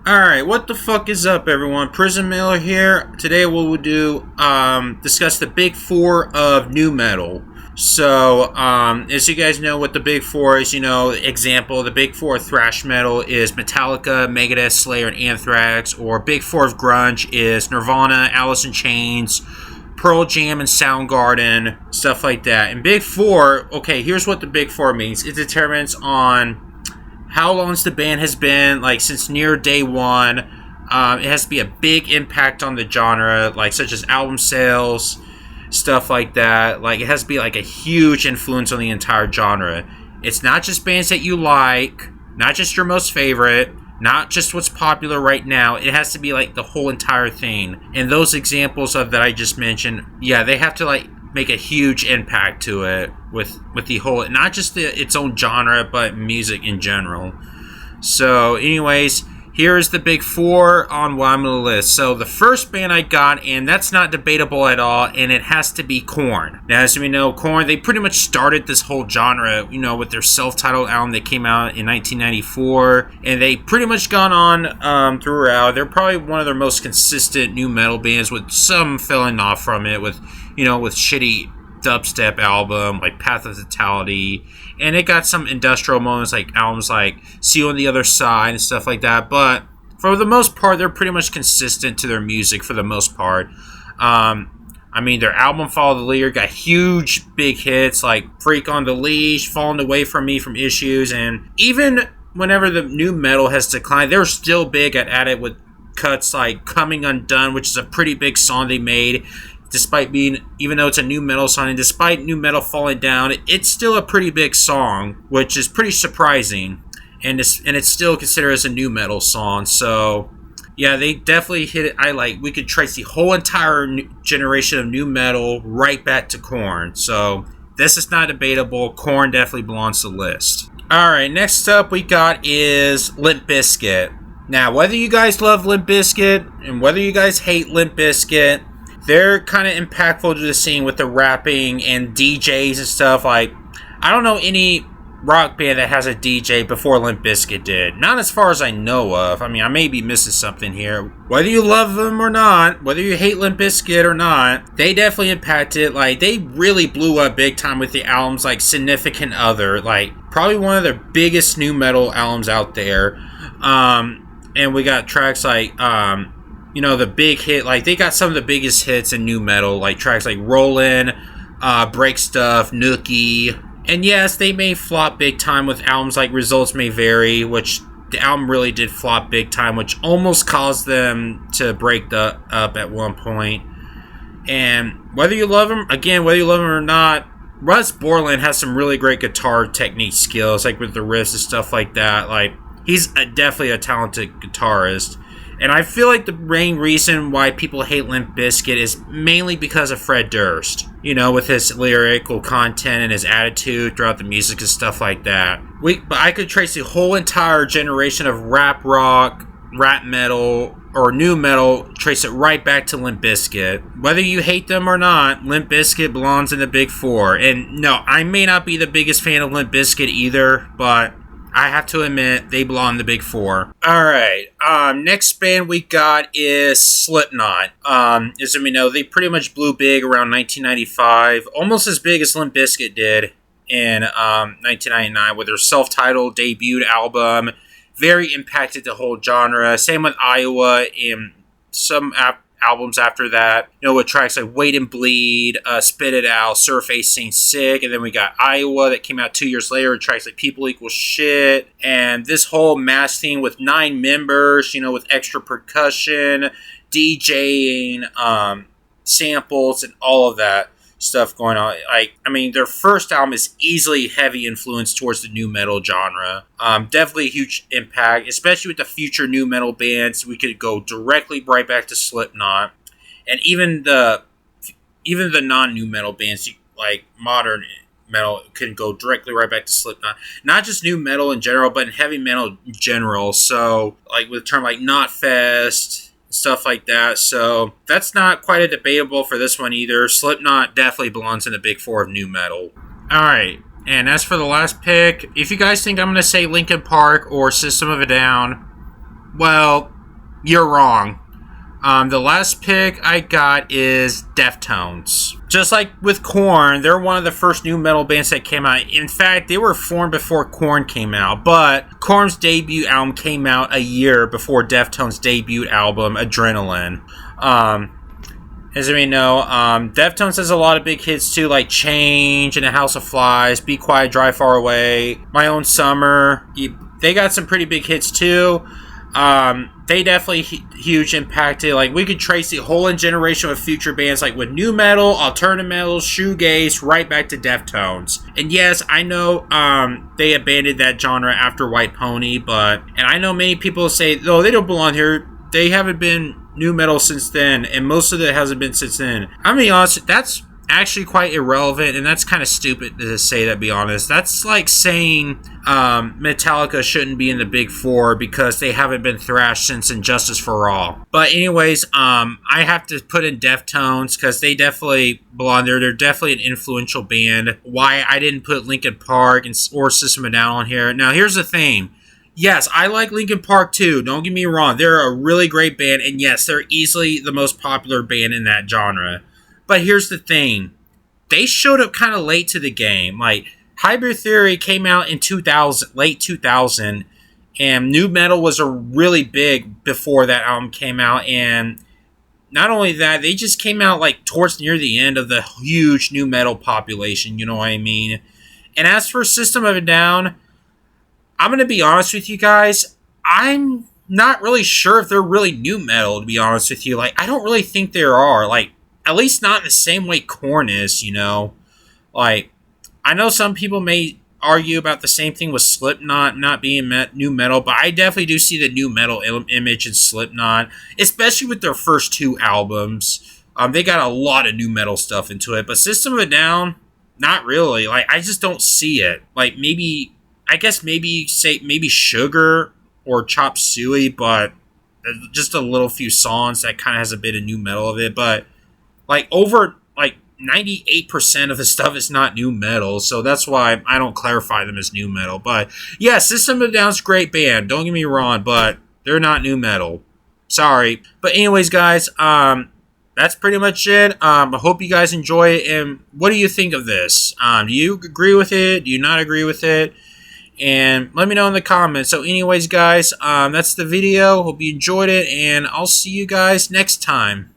Alright, what the fuck is up, everyone? Prison Miller here. Today we will discuss the big four of nu metal. So, as you guys know what the big four is, example, the big four of thrash metal is Metallica, Megadeth, Slayer, and Anthrax, or big four of grunge is Nirvana, Alice in Chains, Pearl Jam, and Soundgarden, stuff like that. And big four, okay, here's what the big four means. It determines on how long the band has been, like, since near day one. It has to be a big impact on the genre, like, such as album sales, stuff like that. Like, it has to be, like, a huge influence on the entire genre. It's not just bands that you like, not just your most favorite, not just what's popular right now. It has to be, like, the whole entire thing. And those examples of that I just mentioned, yeah, they have to, like, make a huge impact to it with the whole, not just its own genre, but music in general. So anyways, here's the big four on what I'm going to list. So the first band I got, and that's not debatable at all, and it has to be Korn. Now, as we know, Korn, they pretty much started this whole genre, with their self-titled album that came out in 1994, and they pretty much gone on throughout. They're probably one of their most consistent nu metal bands, with some falling off from it, with shitty dubstep album like Path of Totality, and it got some industrial moments like albums like See You on the Other Side and stuff like that, but for the most part they're pretty much consistent to their music for the most part. Their album Follow the Leader got huge big hits like Freak on the Leash, Falling Away From Me, From Issues, and even whenever the nu metal has declined, they're still big at it with cuts like Coming Undone, which is a pretty big song they made. Even though it's a nu metal song, and despite nu metal falling down, it's still a pretty big song, which is pretty surprising, and it's still considered as a nu metal song. So, yeah, they definitely hit it. We could trace the whole entire generation of nu metal right back to Korn. So, this is not debatable. Korn definitely belongs to the list. Alright, next up we got is Limp Bizkit. Now, whether you guys love Limp Bizkit, and whether you guys hate Limp Bizkit, they're kind of impactful to the scene with the rapping and DJs and stuff. Like, I don't know any rock band that has a DJ before Limp Bizkit did. Not as far as I know of. I may be missing something here. Whether you love them or not, whether you hate Limp Bizkit or not, they definitely impacted. Like, they really blew up big time with the albums like Significant Other. Like, probably one of their biggest nu metal albums out there. And we got tracks like, the big hit, like, they got some of the biggest hits in nu metal, like tracks like Rollin', Break Stuff, Nookie. And yes, they may flop big time with albums like Results May Vary, which the album really did flop big time, which almost caused them to break up at one point. And whether you love them or not, Russ Borland has some really great guitar technique skills, like with the riffs and stuff like that. Like, he's definitely a talented guitarist. And I feel like the main reason why people hate Limp Bizkit is mainly because of Fred Durst. With his lyrical content and his attitude throughout the music and stuff like that. But I could trace the whole entire generation of rap rock, rap metal, or nu metal, trace it right back to Limp Bizkit. Whether you hate them or not, Limp Bizkit belongs in the big four. And no, I may not be the biggest fan of Limp Bizkit either, but I have to admit, they belong in the big four. Alright, next band we got is Slipknot. As we know, they pretty much blew big around 1995, almost as big as Limp Bizkit did in 1999 with their self-titled debut album. Very impacted the whole genre. Same with Iowa and some albums after that, with tracks like Wait and Bleed, Spit It Out, Surface Saint Sick, and then we got Iowa that came out 2 years later with tracks like People Equal Shit, and this whole mass thing with 9 members, with extra percussion, DJing, samples, and all of that stuff going on. Their first album is easily heavy influence towards the nu metal genre. Definitely a huge impact, especially with the future nu metal bands. We could go directly right back to Slipknot, and even the non nu metal bands like modern metal can go directly right back to Slipknot. Not just nu metal in general, but in heavy metal in general. So, like with a term like Knotfest, stuff like that. So that's not quite a debatable for this one either. Slipknot definitely belongs in the big four of nu metal. Alright, and as for the last pick, if you guys think I'm going to say Linkin Park or System of a Down, well, You're wrong. The last pick I got is Deftones. Just like with Korn, they're one of the first new metal bands that came out. In fact, they were formed before Korn came out, but Korn's debut album came out a year before Deftones' debut album, Adrenaline. As we know, Deftones has a lot of big hits too, like Change and A House of Flies, Be Quiet, Drive Far Away, My Own Summer. They got some pretty big hits too. They definitely huge impacted. Like, we could trace the whole generation of future bands, like with new metal, alternative metal, shoegaze, right back to Deftones. And yes, I know they abandoned that genre after White Pony, and I know many people say, oh, they don't belong here. They haven't been new metal since then, and most of it hasn't been since then. I'm gonna be honest, that's actually quite irrelevant, and that's kind of stupid to say, that, be honest. That's like saying Metallica shouldn't be in the big four because they haven't been thrashed since Injustice for All. But anyways, I have to put in Deftones because they definitely belong there. They're definitely an influential band. Why I didn't put Linkin Park or System of a Down on here. Now, here's the thing. Yes, I like Linkin Park too. Don't get me wrong. They're a really great band, and yes, they're easily the most popular band in that genre. But here's the thing. They showed up kind of late to the game. Like, Hybrid Theory came out in 2000, late 2000, and new metal was a really big before that album came out. And not only that, they just came out like towards near the end of the huge new metal population. You know what I mean? And as for System of a Down, I'm going to be honest with you guys. I'm not really sure if they're really new metal, to be honest with you. Like, I don't really think there are. Like, at least not in the same way Korn is, you know? Like, I know some people may argue about the same thing with Slipknot not being new metal, but I definitely do see the new metal image in Slipknot, especially with their first two albums. They got a lot of new metal stuff into it, but System of a Down, not really. Like, I just don't see it. Like, maybe Sugar or Chop Suey, but just a little few songs that kind of has a bit of new metal of it, but like over like 98% of the stuff is not new metal, so that's why I don't clarify them as new metal. But yeah, System of a Down's a great band, don't get me wrong, but they're not new metal. Sorry. But anyways, guys, that's pretty much it. I hope you guys enjoy it, and what do you think of this? Do you agree with it? Do you not agree with it? And let me know in the comments. So anyways, guys, that's the video. Hope you enjoyed it, and I'll see you guys next time.